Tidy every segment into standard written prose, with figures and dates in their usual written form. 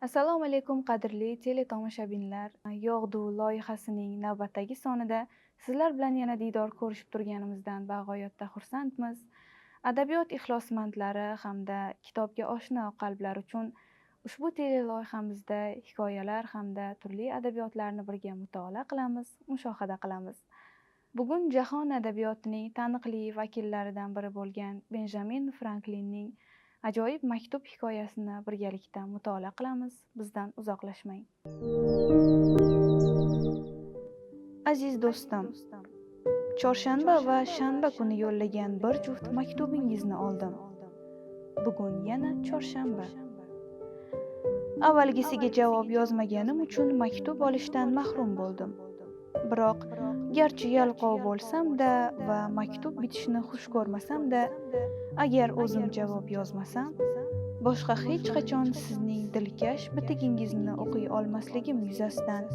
Assalomu alaykum qadrli teletomoshabinlar. Yog'du loyihasining navbatdagi sonida sizlar bilan yana diydor ko'rishib turganimizdan bag'oyatda xursandmiz. Adabiyot ixlosmandlari hamda kitobga oshno qalblar uchun ushbu teleloyihamizda hikoyalar hamda turli adabiyotlarni birga mutolaa qilamiz, mushohada qilamiz. Bugun jahon adabiyotining taniqli vakillaridan biri bo'lgan Benjamin Franklinning ajoyib maktub hikoyasini birgalikda mutolaa qilamiz. Bizdan uzoqlashmang. Aziz do'stim, chorshanba va shanba kuni yo'llagan bir juft maktubingizni oldim. Bugun yana chorshanba. Avvalgisiga javob yozmaganim uchun maktub olishdan mahrum bo'ldim. Biroq garchi yalqov bo'lsam-da va maktub bitishini xush ko'rmasam-da, agar o'zim javob yozmasam, boshqa hech qachon sizning dilkash bitigingizni o'qiy olmasligim yuzasidan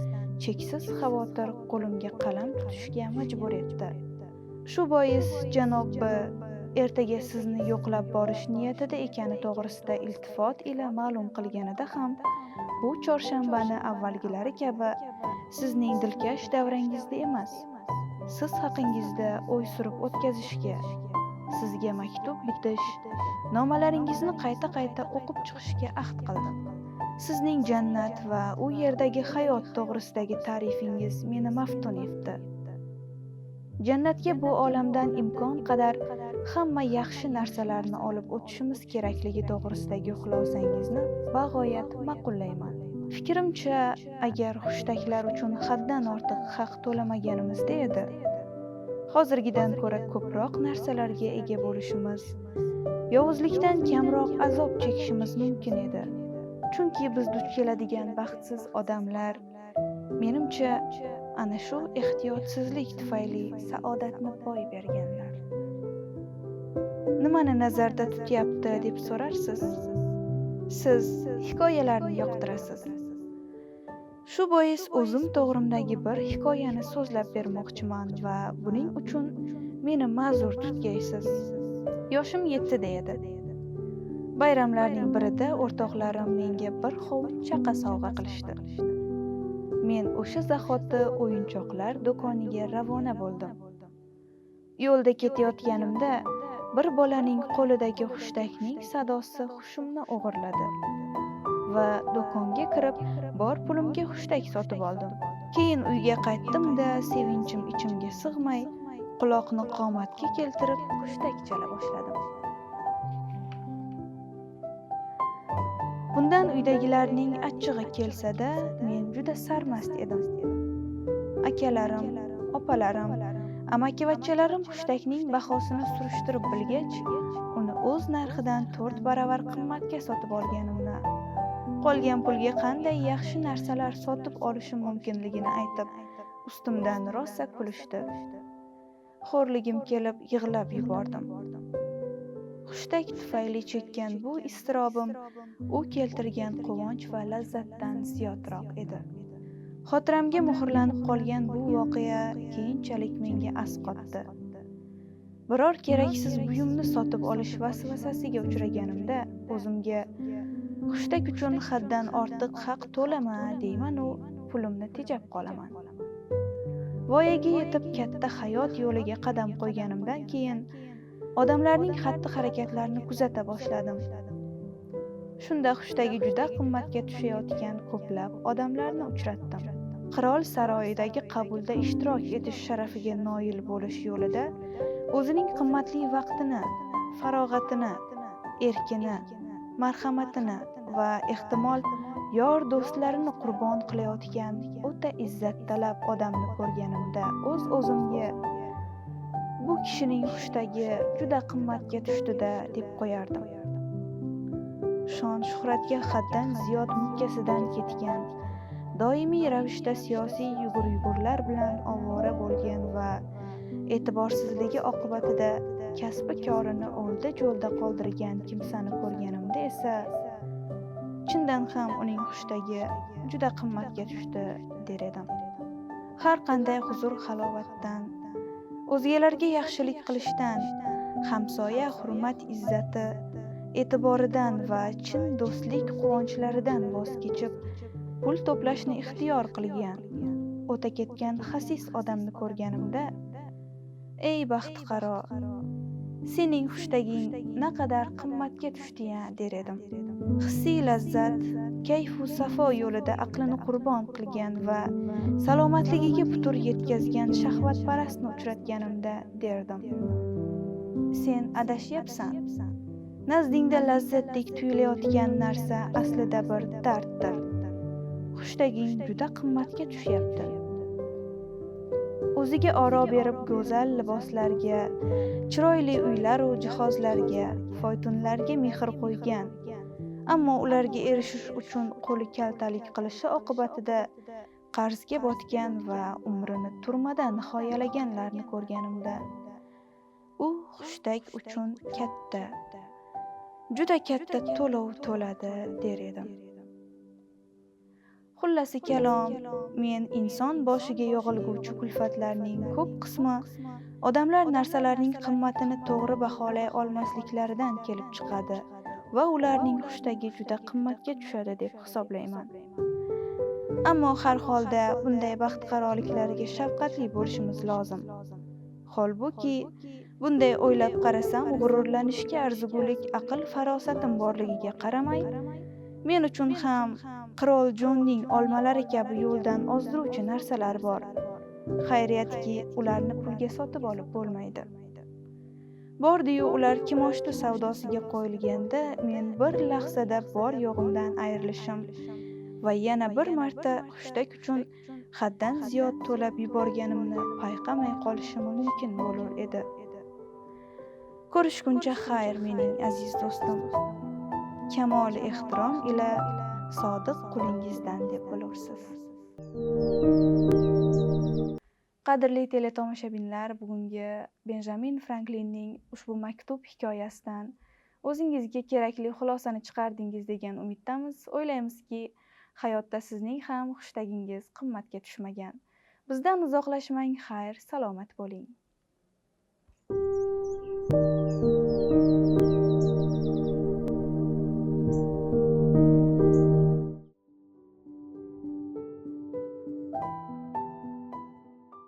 cheksiz xavotir qo'limga qalam tutishga majbur etdi. Shu bois janob B ertaga sizni yo'qlab borish niyatida ekani to'g'risida iltifot ila ma'lum qilganida ham, bu chorshanbani avvalgilari kabi sizning dilkash davrangizda emas, siz haqingizda o'y surib o'tkazishga, sizga maktub bitish, nomalaringizni qayta-qayta o'qib chiqishga ahd qildim. Sizning jannat va u yerdagi hayot to'g'risidagi ta'rifingiz meni maftun etdi. Jannatga bu olamdan imkon qadar hamma yaxshi narsalarni olib o'tishimiz kerakligi to'g'risidagi xulosangizni bag'oyat ma'qullayman. Fikrimcha, agar hushtaklar uchun haddan ortiq haq to'lamaganimizda edi, hozirgidan ko'ra ko'proq narsalarga ega bo'lishimiz, yovuzlikdan kamroq azob chekishimiz mumkin edi. Chunki biz duch keladigan baxtsiz odamlar, menimcha, ana shu ehtiyotsizlik tufayli saodatni boy berganlar. Nimani nazarda tutyapti deb so'rarsiz? Siz hikoyalarni yoqtirasiz. Shu bois o'zim to'g'rimdagi bir hikoyani so'zlab bermoqchiman va buning uchun meni ma'zur tutgaysiz. Yoshim 7 edi. Bayramlarning birida o'rtoqlarim menga bir hovuch chaqa sovg'a qilishdi. Men o'sha zahoti o'yinchoqlar do'koniga ravona bo'ldim. Yo'lda ketayotganimda bir bolaning qo'lidagi hushtakning sadosi hushimni o'g'irladi va do'konga kirib, bor pulimga hushtak sotib oldim. Keyin uyga qaytdim-da, sevinchim ichimga sig'may, quloqni qomatga keltirib hushtak chala boshladim. Bundan uydagilarning achchig'i kelsa-da, men juda sarmast edim. Akalarim, opalarim, amakivachchalarim hushtakning bahosini surishtirib bilgach, uni o'z narxidan 4 baravar qimmatga sotib olganimni, qolgan pulga qanday yaxshi narsalar sotib olishim mumkinligini aytib, ustimdan rosa kulishdi. Xo'rligim kelib yig'lab yubordim. Hushtak tufayli chekkan bu iztirobim u keltirgan quvonch va lazzatdan ziyodroq edi. Xotiramga muhrlanib qolgan bu voqea keyinchalik menga asqotdi. Biror keraksiz buyumni sotib olish vasvasasiga uchraganimda o'zimga hushtak uchun haddan ortiq haq to'lama deyman u pulimni tejab qolaman. Voyaga yetib katta hayot yo'liga qadam qo'yganimdan keyin odamlarning xatti-harakatlarini kuzata boshladim. Shunda hushtagi juda qimmatga tushayotgan ko'plab odamlarni uchratdim. Qirol saroyidagi qabulda ishtirok etish sharafiga noil bo'lish yo'lida o'zining qimmatli vaqtini, farog'atini, erkini, marhamatini va ehtimol yor do'stlarini qurbon qilayotgan o'ta izzattalab odamni ko'rganimda o'z-o'zimga bu kishining hushtagi juda qimmatga tushdi-da deb qo'yardim. Shon-shuhratga haddan ziyod mukkasidan ketgan, doimiy ravishda siyosiy yugur-yugurlar bilan ovora bo'lgan va e'tiborsizligi oqibatida kasbi korini o'lda-jo'lda qoldirgan kimsani ko'rganimda esa chindan ham uning hushtagi juda qimmatga tushdi der edim. Har qanday huzur halovatdan, o'zgalarga yaxshilik qilishdan hamsoya hurmat izzati, e'tiboridan va chin do'stlik quvonchlaridan voz kechib, pul to'plashni ixtiyor qilgan, o'ta ketgan xasis odamni ko'rganimda, ey baxti qaro, sening xushtaging naqadar qimmatga tushdi-ya, der edim. Hissiy lazzat, kayfu safo yo'lida aqlini qurbon qilgan va salomatligiga putur yetkazgan shahvatparastni uchratganimda derdim. Sen adashyapsan. Nazdingda lazzatdek tuyulayotgan narsa aslida bir darddir. Xushtaging juda qimmatga tushyapti. O'ziga oro berib go'zal liboslarga, chiroyli uylar va jihozlarga, foytunlarga mehr qo'ygan, ammo ularga erishish uchun qo'li kaltalik qilishi oqibatida qarzga botgan va umrini turmada nihoyalaganlarni ko'rganimda, u xushtag uchun katta, juda katta to'lov to'ladi der edim. Xullasi kalom, men inson boshiga yog'ilguvchi kulfatlarning ko'p qismi odamlar narsalarning qimmatini to'g'ri baholay olmasliklaridan kelib chiqadi va ularning xushtagi juda qimmatga tushadi deb hisoblayman. Ammo har holda bunday baxtiqaroliklarga shafqatli bo'lishimiz lozim. Holbuki, bunday o'ylab qarasam, g'ururlanishga arzigulik aql farosatim borligiga qaramay, men uchun ham Qirol Jonning olmalari kabi yo'ldan ozdiruvchi narsalar bor. Xayriyatki, ularni pulga sotib olib bo'lmaydi. Bordi-yu, ular kimoshdi savdosiga qo'yilganda, men bir lahzada bor yo'g'imdan ayrilishim va yana bir marta xushtag uchun haddan ziyod to'lab yuborganimni payqamay qolishim mumkin bo'lur edi. Ko'rishguncha xayr, mening aziz do'stim. Kamoli ehtirom ila sodiq qulingizdan deb bilursiz. Qadrli teletomoshabinlar, bugungi Benjamin Franklinning ushbu maktub hikoyasidan o'zingizga kerakli xulosani chiqardingiz degan umiddamiz. O'ylaymizki, hayotda sizning ham xushtagingiz qimmatga tushmagan. Bizdan uzoqlashmang, xayr, salomat bo'ling.